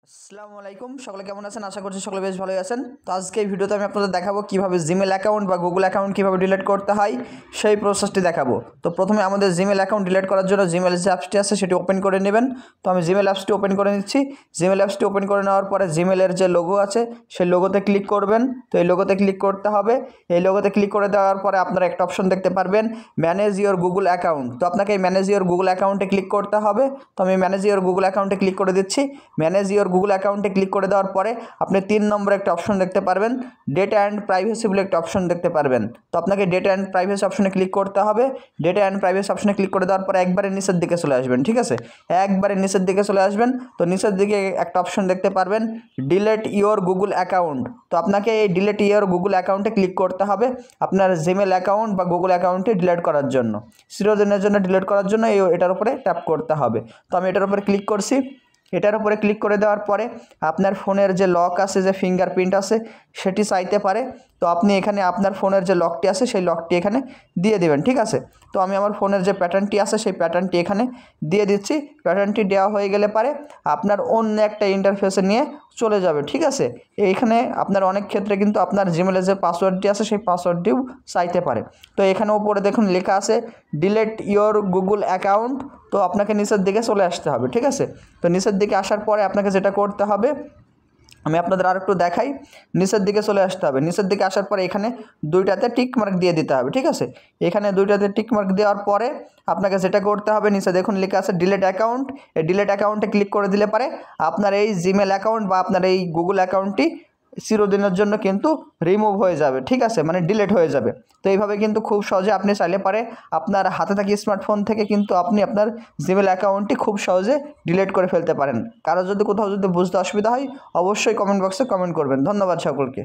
আসসালামু আলাইকুম, সকলে কেমন আছেন? আশা করছি সকলে বেশ ভালোই আছেন। তো আজকে এই ভিডিওতে আমি আপনাদের দেখাবো কিভাবে জিমেল অ্যাকাউন্ট বা গুগল অ্যাকাউন্ট কিভাবে ডিলিট করতে হয় সেই প্রসেসটি দেখাবো। তো প্রথমে আমাদের জিমেল অ্যাকাউন্ট ডিলিট করার জন্য জিমেল যে অ্যাপসটি আছে সেটি ওপেন করে নেবেন। তো আমি জিমেল অ্যাপসটি ওপেন করে নিচ্ছি। জিমেল অ্যাপসটি ওপেন করে নেওয়ার পরে জিমেলের যে লোগো আছে সেই লোগোতে ক্লিক করবেন। তো এই লোগোতে ক্লিক করতে হবে। এই লোগোতে ক্লিক করে দেওয়ার পরে আপনারা একটা অপশন দেখতে পারবেন, ম্যানেজ ইওর গুগল অ্যাকাউন্ট। তো আপনাকে এই ম্যানেজ ইওর গুগল অ্যাকাউন্টে ক্লিক করতে হবে। তো আমি ম্যানেজ ইওর গুগল অ্যাকাউন্টে ক্লিক করে দিচ্ছি। ম্যানেজ ইওর গুগল অ্যাকাউন্টে ক্লিক করে দেওয়ার পরে আপনি 3 নম্বরে একটা অপশন দেখতে পারবেন, ডেটা অ্যান্ড প্রাইভেসি বলে একটা অপশন দেখতে পারবেন। তো আপনাকে ডেটা অ্যান্ড প্রাইভেসি অপশনে ক্লিক করতে হবে। ডেটা অ্যান্ড প্রাইভেসি অপশনে ক্লিক করে দেওয়ার পরে একবারে নিচের দিকে চলে আসবেন, ঠিক আছে? একবারে নিচের দিকে চলে আসবেন। তো নিচের দিকে একটা অপশন দেখতে পারবেন, ডিলিট ইওর গুগল অ্যাকাউন্ট। তো আপনাকে এই ডিলিট ইওর গুগল অ্যাকাউন্টে ক্লিক করতে হবে আপনার জিমেল অ্যাকাউন্ট বা গুগল অ্যাকাউন্টে ডিলিট করার জন্য, চিরদিনের জন্য ডিলিট করার জন্য এটার উপরে ট্যাপ করতে হবে। তো আমি এটার উপরে ক্লিক করছি। এটার উপরে ক্লিক করে দেওয়ার পরে আপনার ফোনের যে লক আছে, যে ফিঙ্গারপ্রিন্ট আছে সেটি চাইতে পারে। তো আপনি এখানে আপনার ফোনের যে লকটি আছে সেই লকটি এখানে দিয়ে দেবেন, ঠিক আছে? তো আমি আমার ফোনের যে প্যাটার্নটি আছে সেই প্যাটার্নটি এখানে দিয়ে দিচ্ছি। প্যাটার্নটি দেওয়া হয়ে গেলে পারে আপনার অন্য একটা ইন্টারফেসে নিয়ে চলে যাবে, ঠিক আছে? এইখানে আপনার অনেক ক্ষেত্রে কিন্তু আপনার জিমেলের যে পাসওয়ার্ডটি আছে সেই পাসওয়ার্ডটিও চাইতে পারে। তো এখানে উপরে দেখুন লেখা আছে ডিলিট ইওর গুগল অ্যাকাউন্ট। তো আপনাকে নিচের দিকে চলে আসতে হবে, ঠিক আছে? তো নিচের দিকে আসার পরে আপনাকে যেটা করতে হবে আমি আপনাদের আর একটু দেখাই। নিচের দিকে চলে আসতে হবে। নিচের দিকে আসার পরে এখানে দুইটাতে টিক মার্ক দিয়ে দিতে হবে, ঠিক আছে? এখানে দুইটাতে টিক মার্ক দেওয়ার পরে আপনাকে যেটা করতে হবে, নিচে দেখুন লেখা আছে ডিলিট অ্যাকাউন্ট। এই ডিলিট অ্যাকাউন্টে ক্লিক করে দিলে পারে আপনার এই জিমেল অ্যাকাউন্ট বা আপনার এই গুগল অ্যাকাউন্টটি চিরদিনের জন্য কিন্তু রিমুভ হয়ে যাবে, ঠিক আছে? মানে ডিলিট হয়ে যাবে। তো এইভাবে কিন্তু খুব সহজে আপনি চাইলে পারে আপনার হাতে থাকা স্মার্টফোন থেকে কিন্তু আপনি আপনার জিমেল অ্যাকাউন্টটি খুব সহজে ডিলিট করে ফেলতে পারেন। কারো যদি কোথাও যদি বুঝতে অসুবিধা হয় অবশ্যই কমেন্ট বক্সে কমেন্ট করবেন। ধন্যবাদ সকলকে।